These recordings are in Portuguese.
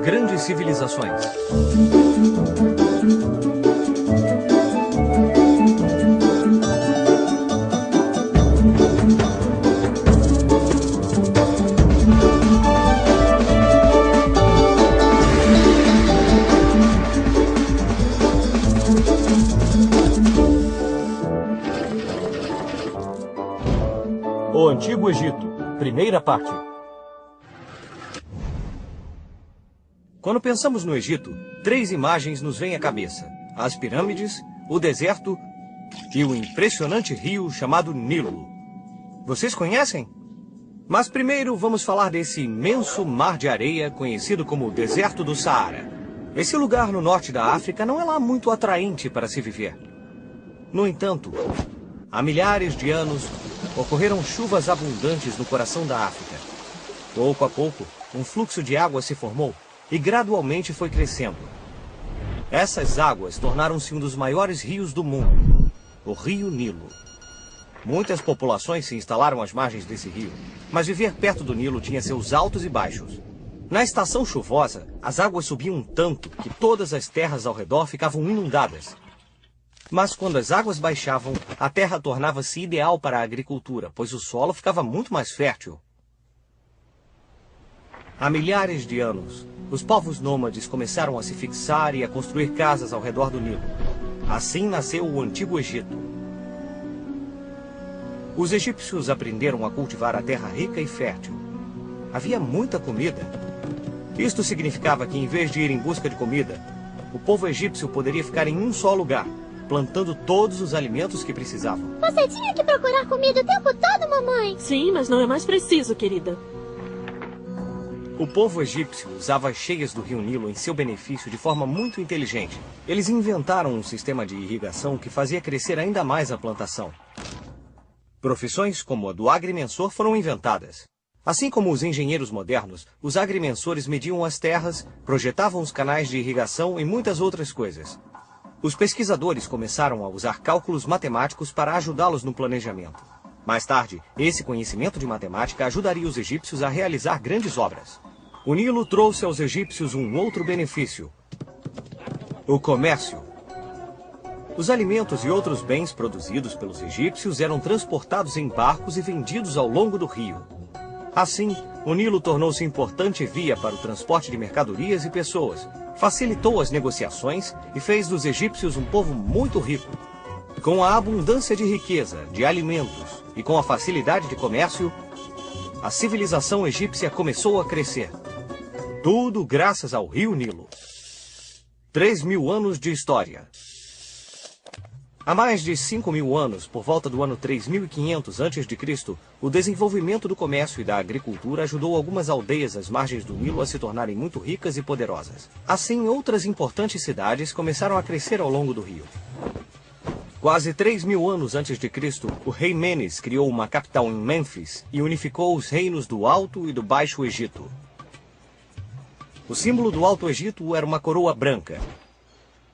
Grandes civilizações. O Antigo Egito, primeira parte. Quando pensamos no Egito, 3 imagens nos vêm à cabeça: as pirâmides, o deserto e o impressionante rio chamado Nilo. Vocês conhecem? Mas primeiro vamos falar desse imenso mar de areia conhecido como o Deserto do Saara. Esse lugar no norte da África não é lá muito atraente para se viver. No entanto, há milhares de anos, ocorreram chuvas abundantes no coração da África. Pouco a pouco, um fluxo de água se formou e gradualmente foi crescendo. Essas águas tornaram-se um dos maiores rios do mundo, o Rio Nilo. Muitas populações se instalaram às margens desse rio, mas viver perto do Nilo tinha seus altos e baixos. Na estação chuvosa, as águas subiam tanto que todas as terras ao redor ficavam inundadas. Mas quando as águas baixavam, a terra tornava-se ideal para a agricultura, pois o solo ficava muito mais fértil. Há milhares de anos, os povos nômades começaram a se fixar e a construir casas ao redor do Nilo. Assim nasceu o Antigo Egito. Os egípcios aprenderam a cultivar a terra rica e fértil. Havia muita comida. Isto significava que, em vez de ir em busca de comida, o povo egípcio poderia ficar em um só lugar, plantando todos os alimentos que precisavam. Você tinha que procurar comida o tempo todo, mamãe. Sim, mas não é mais preciso, querida. O povo egípcio usava as cheias do rio Nilo em seu benefício de forma muito inteligente. Eles inventaram um sistema de irrigação que fazia crescer ainda mais a plantação. Profissões como a do agrimensor foram inventadas. Assim como os engenheiros modernos, os agrimensores mediam as terras, projetavam os canais de irrigação e muitas outras coisas. Os pesquisadores começaram a usar cálculos matemáticos para ajudá-los no planejamento. Mais tarde, esse conhecimento de matemática ajudaria os egípcios a realizar grandes obras. O Nilo trouxe aos egípcios um outro benefício: o comércio. Os alimentos e outros bens produzidos pelos egípcios eram transportados em barcos e vendidos ao longo do rio. Assim, o Nilo tornou-se importante via para o transporte de mercadorias e pessoas, facilitou as negociações e fez dos egípcios um povo muito rico. Com a abundância de riqueza, de alimentos e com a facilidade de comércio, a civilização egípcia começou a crescer. Tudo graças ao rio Nilo. 3.000 anos de história. Há mais de 5.000 anos, por volta do ano 3.500 a.C., o desenvolvimento do comércio e da agricultura ajudou algumas aldeias às margens do Nilo a se tornarem muito ricas e poderosas. Assim, outras importantes cidades começaram a crescer ao longo do rio. Quase 3.000 anos antes de Cristo, o rei Menes criou uma capital em Mênfis e unificou os reinos do Alto e do Baixo Egito. O símbolo do Alto Egito era uma coroa branca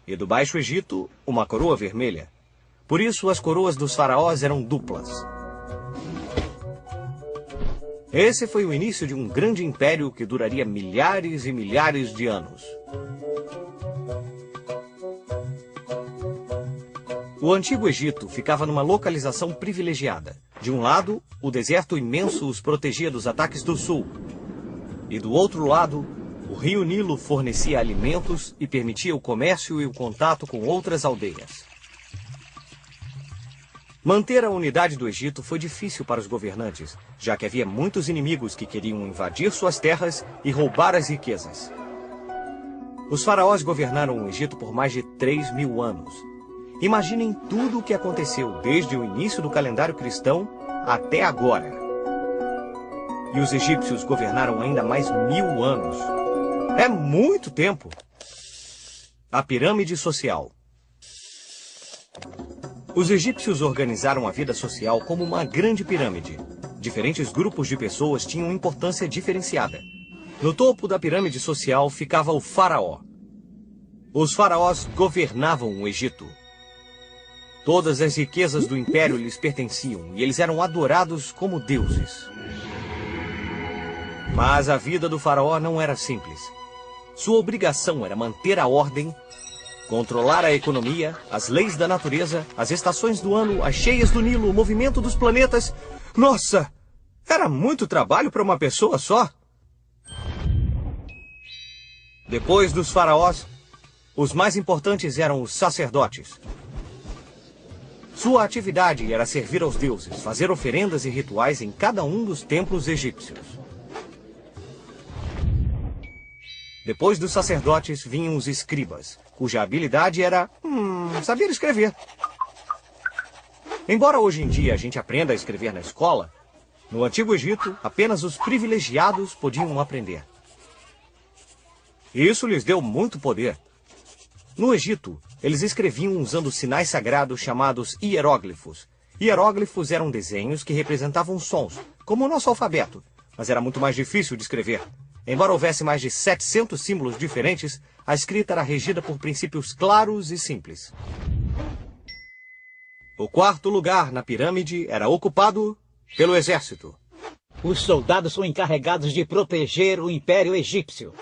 e do Baixo Egito uma coroa vermelha. Por isso, as coroas dos faraós eram duplas. Esse foi o início de um grande império que duraria milhares e milhares de anos. O Antigo Egito ficava numa localização privilegiada. De um lado, o deserto imenso os protegia dos ataques do sul. E do outro lado, o rio Nilo fornecia alimentos e permitia o comércio e o contato com outras aldeias. Manter a unidade do Egito foi difícil para os governantes, já que havia muitos inimigos que queriam invadir suas terras e roubar as riquezas. Os faraós governaram o Egito por mais de 3.000 anos. Imaginem tudo o que aconteceu desde o início do calendário cristão até agora. E os egípcios governaram ainda mais 1.000 anos. É muito tempo! A pirâmide social. Os egípcios organizaram a vida social como uma grande pirâmide. Diferentes grupos de pessoas tinham importância diferenciada. No topo da pirâmide social ficava o faraó. Os faraós governavam o Egito. Todas as riquezas do império lhes pertenciam e eles eram adorados como deuses. Mas a vida do faraó não era simples. Sua obrigação era manter a ordem, controlar a economia, as leis da natureza, as estações do ano, as cheias do Nilo, o movimento dos planetas. Nossa! Era muito trabalho para uma pessoa só. Depois dos faraós, os mais importantes eram os sacerdotes. Sua atividade era servir aos deuses, fazer oferendas e rituais em cada um dos templos egípcios. Depois dos sacerdotes vinham os escribas, cuja habilidade era saber escrever. Embora hoje em dia a gente aprenda a escrever na escola, no Antigo Egito apenas os privilegiados podiam aprender. Isso lhes deu muito poder. No Egito, eles escreviam usando sinais sagrados chamados hieróglifos. Hieróglifos eram desenhos que representavam sons, como o nosso alfabeto, mas era muito mais difícil de escrever. Embora houvesse mais de 700 símbolos diferentes, a escrita era regida por princípios claros e simples. O quarto lugar na pirâmide era ocupado pelo exército. Os soldados são encarregados de proteger o Império Egípcio.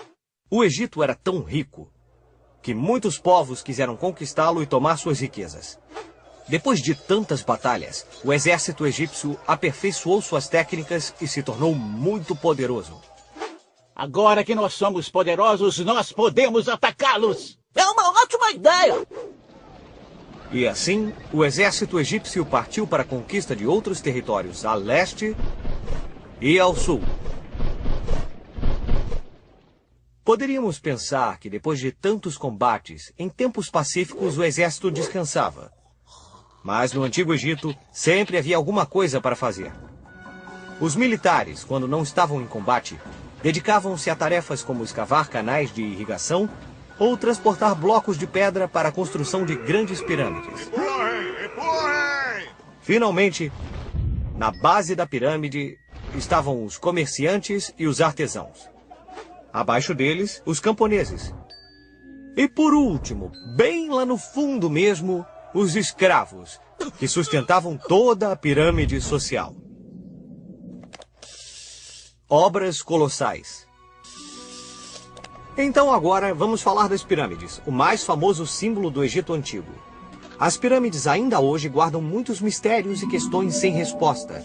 O Egito era tão rico que muitos povos quiseram conquistá-lo e tomar suas riquezas. Depois de tantas batalhas, o exército egípcio aperfeiçoou suas técnicas e se tornou muito poderoso. Agora que nós somos poderosos, nós podemos atacá-los! É uma ótima ideia! E assim, o exército egípcio partiu para a conquista de outros territórios a leste e ao sul. Poderíamos pensar que depois de tantos combates, em tempos pacíficos o exército descansava. Mas no Antigo Egito sempre havia alguma coisa para fazer. Os militares, quando não estavam em combate, dedicavam-se a tarefas como escavar canais de irrigação ou transportar blocos de pedra para a construção de grandes pirâmides. Finalmente, na base da pirâmide estavam os comerciantes e os artesãos. Abaixo deles, os camponeses. E por último, bem lá no fundo mesmo, os escravos, que sustentavam toda a pirâmide social. Obras colossais. Então agora vamos falar das pirâmides, o mais famoso símbolo do Egito Antigo. As pirâmides ainda hoje guardam muitos mistérios e questões sem resposta.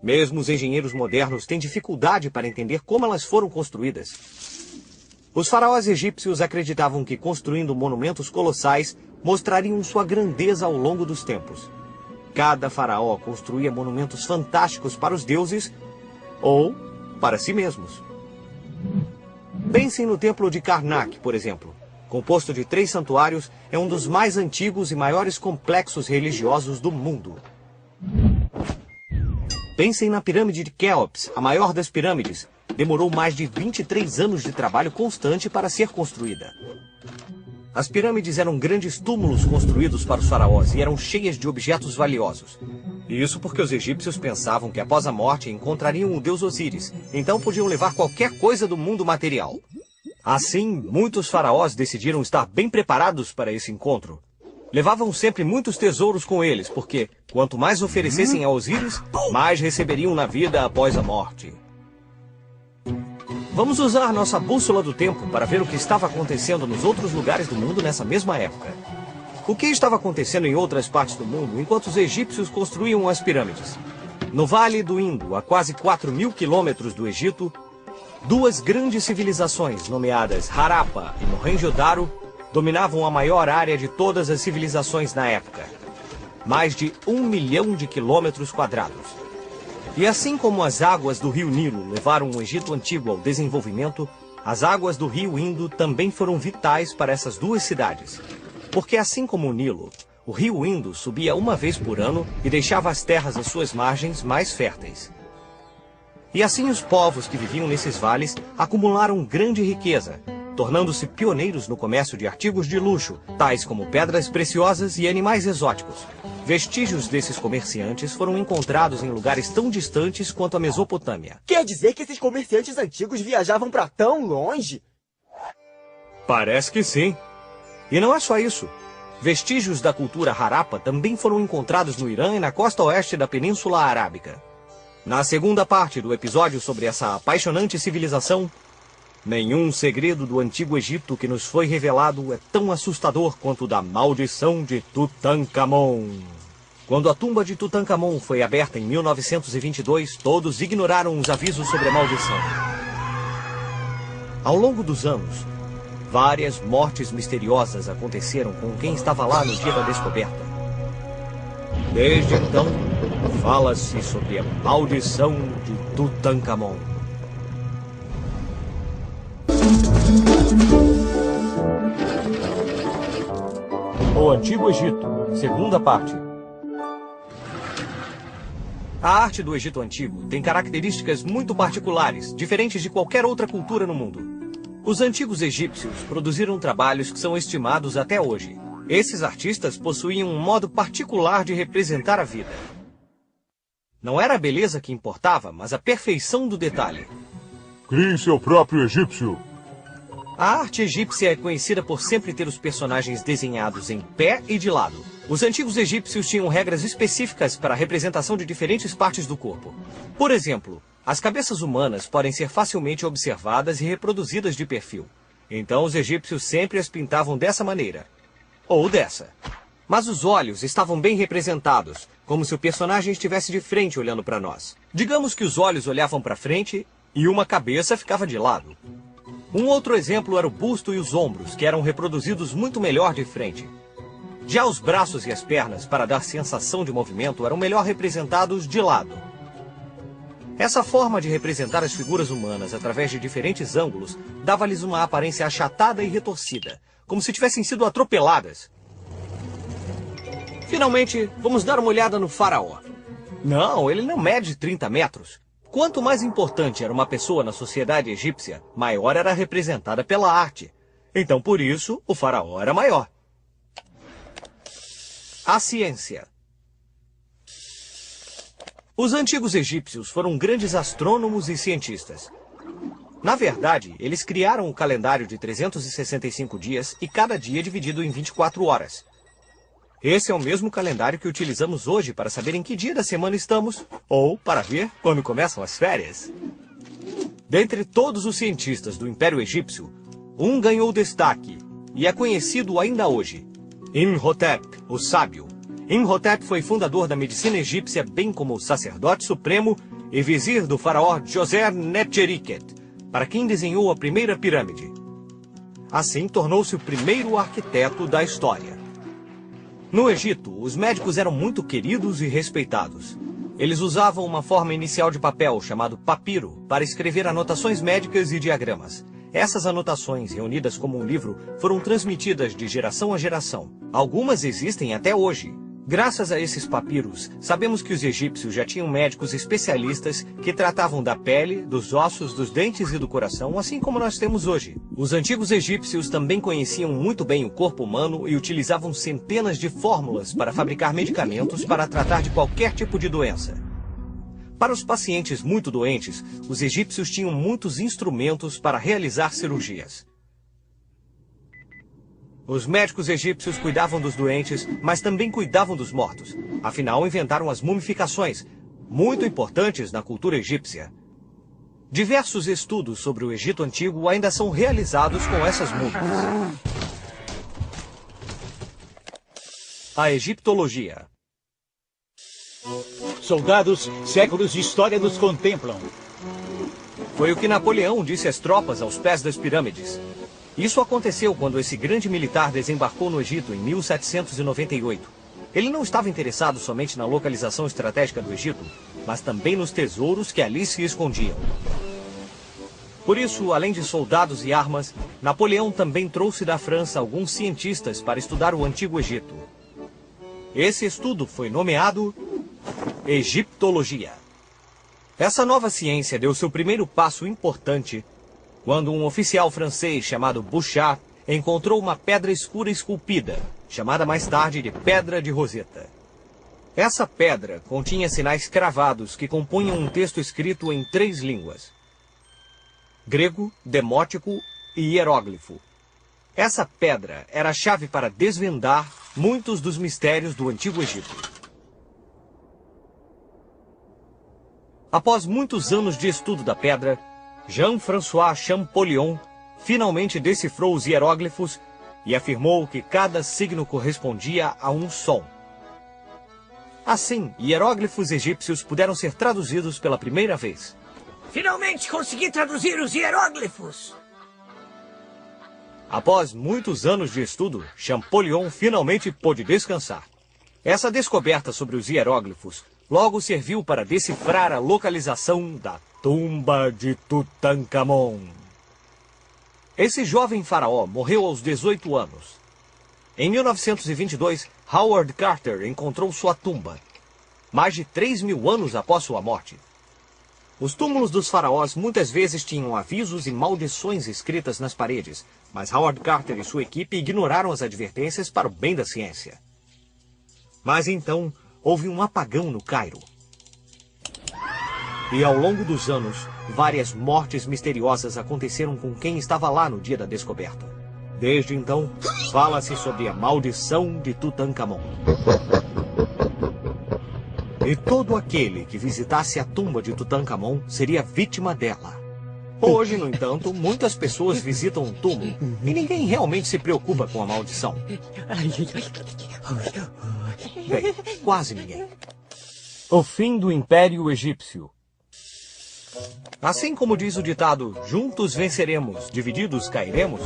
Mesmo os engenheiros modernos têm dificuldade para entender como elas foram construídas. Os faraós egípcios acreditavam que construindo monumentos colossais mostrariam sua grandeza ao longo dos tempos. Cada faraó construía monumentos fantásticos para os deuses ou para si mesmos. Pensem no templo de Karnak, por exemplo. Composto de 3 santuários, é um dos mais antigos e maiores complexos religiosos do mundo. Pensem na pirâmide de Quéops, a maior das pirâmides. Demorou mais de 23 anos de trabalho constante para ser construída. As pirâmides eram grandes túmulos construídos para os faraós e eram cheias de objetos valiosos. Isso porque os egípcios pensavam que após a morte encontrariam o deus Osíris, então podiam levar qualquer coisa do mundo material. Assim, muitos faraós decidiram estar bem preparados para esse encontro. Levavam sempre muitos tesouros com eles, porque quanto mais oferecessem a Osíris, mais receberiam na vida após a morte. Vamos usar nossa bússola do tempo para ver o que estava acontecendo nos outros lugares do mundo nessa mesma época. O que estava acontecendo em outras partes do mundo enquanto os egípcios construíam as pirâmides? No Vale do Indo, a quase 4.000 quilômetros do Egito, 2 grandes civilizações, nomeadas Harappa e Mohenjo-Daro, dominavam a maior área de todas as civilizações na época. Mais de 1 milhão de quilômetros quadrados. E assim como as águas do rio Nilo levaram o Egito Antigo ao desenvolvimento, as águas do rio Indo também foram vitais para essas 2 cidades. Porque assim como o Nilo, o rio Indo subia uma vez por ano e deixava as terras às suas margens mais férteis. E assim os povos que viviam nesses vales acumularam grande riqueza, tornando-se pioneiros no comércio de artigos de luxo, tais como pedras preciosas e animais exóticos. Vestígios desses comerciantes foram encontrados em lugares tão distantes quanto a Mesopotâmia. Quer dizer que esses comerciantes antigos viajavam para tão longe? Parece que sim. E não é só isso. Vestígios da cultura Harappa também foram encontrados no Irã e na costa oeste da Península Arábica. Na segunda parte do episódio sobre essa apaixonante civilização, nenhum segredo do Antigo Egito que nos foi revelado é tão assustador quanto o da maldição de Tutankhamon. Quando a tumba de Tutankhamon foi aberta em 1922, todos ignoraram os avisos sobre a maldição. Ao longo dos anos, várias mortes misteriosas aconteceram com quem estava lá no dia da descoberta. Desde então, fala-se sobre a maldição de Tutankhamon. O Antigo Egito, segunda parte. A arte do Egito Antigo tem características muito particulares, diferentes de qualquer outra cultura no mundo. Os antigos egípcios produziram trabalhos que são estimados até hoje. Esses artistas possuíam um modo particular de representar a vida. Não era a beleza que importava, mas a perfeição do detalhe. Crie seu próprio egípcio. A arte egípcia é conhecida por sempre ter os personagens desenhados em pé e de lado. Os antigos egípcios tinham regras específicas para a representação de diferentes partes do corpo. Por exemplo, as cabeças humanas podem ser facilmente observadas e reproduzidas de perfil. Então os egípcios sempre as pintavam dessa maneira. Ou dessa. Mas os olhos estavam bem representados, como se o personagem estivesse de frente olhando para nós. Digamos que os olhos olhavam para frente e uma cabeça ficava de lado. Um outro exemplo era o busto e os ombros, que eram reproduzidos muito melhor de frente. Já os braços e as pernas, para dar sensação de movimento, eram melhor representados de lado. Essa forma de representar as figuras humanas através de diferentes ângulos dava-lhes uma aparência achatada e retorcida, como se tivessem sido atropeladas. Finalmente, vamos dar uma olhada no faraó. Não, ele não mede 30 metros. Quanto mais importante era uma pessoa na sociedade egípcia, maior era representada pela arte. Então, por isso, o faraó era maior. A ciência. Os antigos egípcios foram grandes astrônomos e cientistas. Na verdade, eles criaram um calendário de 365 dias e cada dia dividido em 24 horas. Esse é o mesmo calendário que utilizamos hoje para saber em que dia da semana estamos, ou para ver quando começam as férias. Dentre todos os cientistas do Império Egípcio, um ganhou destaque e é conhecido ainda hoje: Imhotep, o Sábio. Imhotep foi fundador da medicina egípcia, bem como o sacerdote supremo e vizir do faraó Djoser-Netcheriket, para quem desenhou a primeira pirâmide. Assim, tornou-se o primeiro arquiteto da história. No Egito, os médicos eram muito queridos e respeitados. Eles usavam uma forma inicial de papel, chamado papiro, para escrever anotações médicas e diagramas. Essas anotações, reunidas como um livro, foram transmitidas de geração a geração. Algumas existem até hoje. Graças a esses papiros, sabemos que os egípcios já tinham médicos especialistas que tratavam da pele, dos ossos, dos dentes e do coração, assim como nós temos hoje. Os antigos egípcios também conheciam muito bem o corpo humano e utilizavam centenas de fórmulas para fabricar medicamentos para tratar de qualquer tipo de doença. Para os pacientes muito doentes, os egípcios tinham muitos instrumentos para realizar cirurgias. Os médicos egípcios cuidavam dos doentes, mas também cuidavam dos mortos. Afinal, inventaram as mumificações, muito importantes na cultura egípcia. Diversos estudos sobre o Egito Antigo ainda são realizados com essas múmias. A egiptologia. Soldados, séculos de história nos contemplam. Foi o que Napoleão disse às tropas aos pés das pirâmides. Isso aconteceu quando esse grande militar desembarcou no Egito em 1798. Ele não estava interessado somente na localização estratégica do Egito, mas também nos tesouros que ali se escondiam. Por isso, além de soldados e armas, Napoleão também trouxe da França alguns cientistas para estudar o Antigo Egito. Esse estudo foi nomeado Egiptologia. Essa nova ciência deu seu primeiro passo importante quando um oficial francês chamado Bouchard encontrou uma pedra escura esculpida, chamada mais tarde de Pedra de Roseta. Essa pedra continha sinais cravados que compunham um texto escrito em 3 línguas: grego, demótico e hieróglifo. Essa pedra era a chave para desvendar muitos dos mistérios do Antigo Egito. Após muitos anos de estudo da pedra, Jean-François Champollion finalmente decifrou os hieróglifos e afirmou que cada signo correspondia a um som. Assim, hieróglifos egípcios puderam ser traduzidos pela primeira vez. Finalmente consegui traduzir os hieróglifos! Após muitos anos de estudo, Champollion finalmente pôde descansar. Essa descoberta sobre os hieróglifos logo serviu para decifrar a localização da tumba de Tutankhamon. Esse jovem faraó morreu aos 18 anos. Em 1922, Howard Carter encontrou sua tumba, mais de 3.000 anos após sua morte. Os túmulos dos faraós muitas vezes tinham avisos e maldições escritas nas paredes, mas Howard Carter e sua equipe ignoraram as advertências para o bem da ciência. Mas então, houve um apagão no Cairo. E ao longo dos anos, várias mortes misteriosas aconteceram com quem estava lá no dia da descoberta. Desde então, fala-se sobre a maldição de Tutankhamon. E todo aquele que visitasse a tumba de Tutankhamon seria vítima dela. Hoje, no entanto, muitas pessoas visitam o túmulo e ninguém realmente se preocupa com a maldição. Bem, quase ninguém. O fim do Império Egípcio. Assim como diz o ditado, juntos venceremos, divididos cairemos,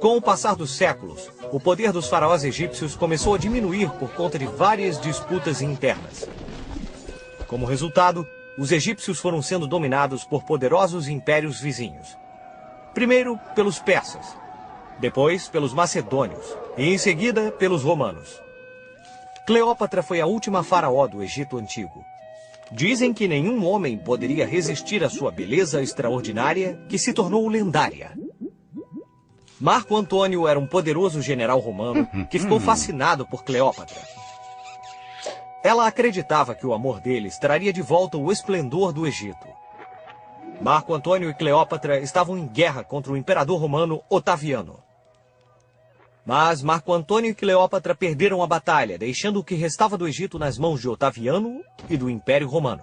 com o passar dos séculos, o poder dos faraós egípcios começou a diminuir por conta de várias disputas internas. Como resultado, os egípcios foram sendo dominados por poderosos impérios vizinhos. Primeiro pelos persas, depois pelos macedônios e em seguida pelos romanos. Cleópatra foi a última faraó do Egito Antigo. Dizem que nenhum homem poderia resistir à sua beleza extraordinária, que se tornou lendária. Marco Antônio era um poderoso general romano que ficou fascinado por Cleópatra. Ela acreditava que o amor deles traria de volta o esplendor do Egito. Marco Antônio e Cleópatra estavam em guerra contra o imperador romano Otaviano. Mas Marco Antônio e Cleópatra perderam a batalha, deixando o que restava do Egito nas mãos de Otaviano e do Império Romano.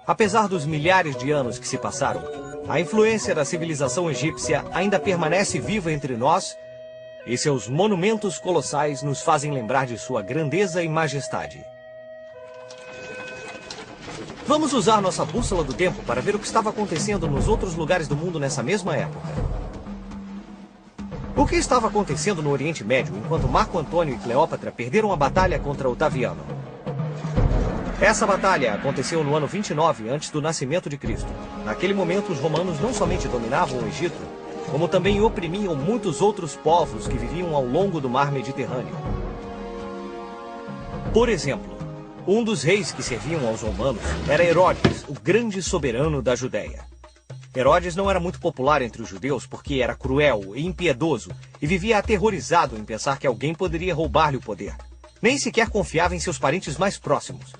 Apesar dos milhares de anos que se passaram, a influência da civilização egípcia ainda permanece viva entre nós e seus monumentos colossais nos fazem lembrar de sua grandeza e majestade. Vamos usar nossa bússola do tempo para ver o que estava acontecendo nos outros lugares do mundo nessa mesma época. O que estava acontecendo no Oriente Médio enquanto Marco Antônio e Cleópatra perderam a batalha contra Otaviano? Essa batalha aconteceu no ano 29 antes do nascimento de Cristo. Naquele momento, os romanos não somente dominavam o Egito, como também oprimiam muitos outros povos que viviam ao longo do mar Mediterrâneo. Por exemplo, um dos reis que serviam aos romanos era Herodes, o grande soberano da Judéia. Herodes não era muito popular entre os judeus porque era cruel e impiedoso e vivia aterrorizado em pensar que alguém poderia roubar-lhe o poder. Nem sequer confiava em seus parentes mais próximos.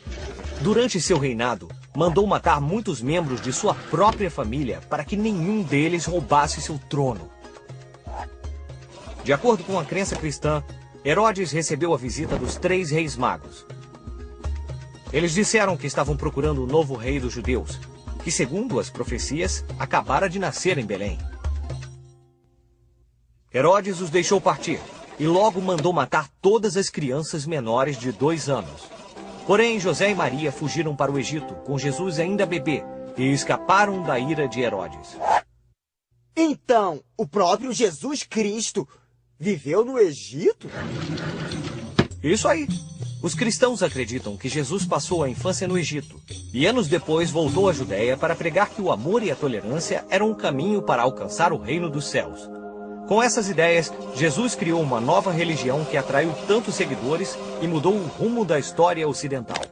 Durante seu reinado, mandou matar muitos membros de sua própria família para que nenhum deles roubasse seu trono. De acordo com a crença cristã, Herodes recebeu a visita dos 3 reis magos. Eles disseram que estavam procurando o novo rei dos judeus, que, segundo as profecias, acabara de nascer em Belém. Herodes os deixou partir e logo mandou matar todas as crianças menores de 2 anos. Porém, José e Maria fugiram para o Egito, com Jesus ainda bebê, e escaparam da ira de Herodes. Então, o próprio Jesus Cristo viveu no Egito? Isso aí. Os cristãos acreditam que Jesus passou a infância no Egito e anos depois voltou à Judéia para pregar que o amor e a tolerância eram um caminho para alcançar o reino dos céus. Com essas ideias, Jesus criou uma nova religião que atraiu tantos seguidores e mudou o rumo da história ocidental.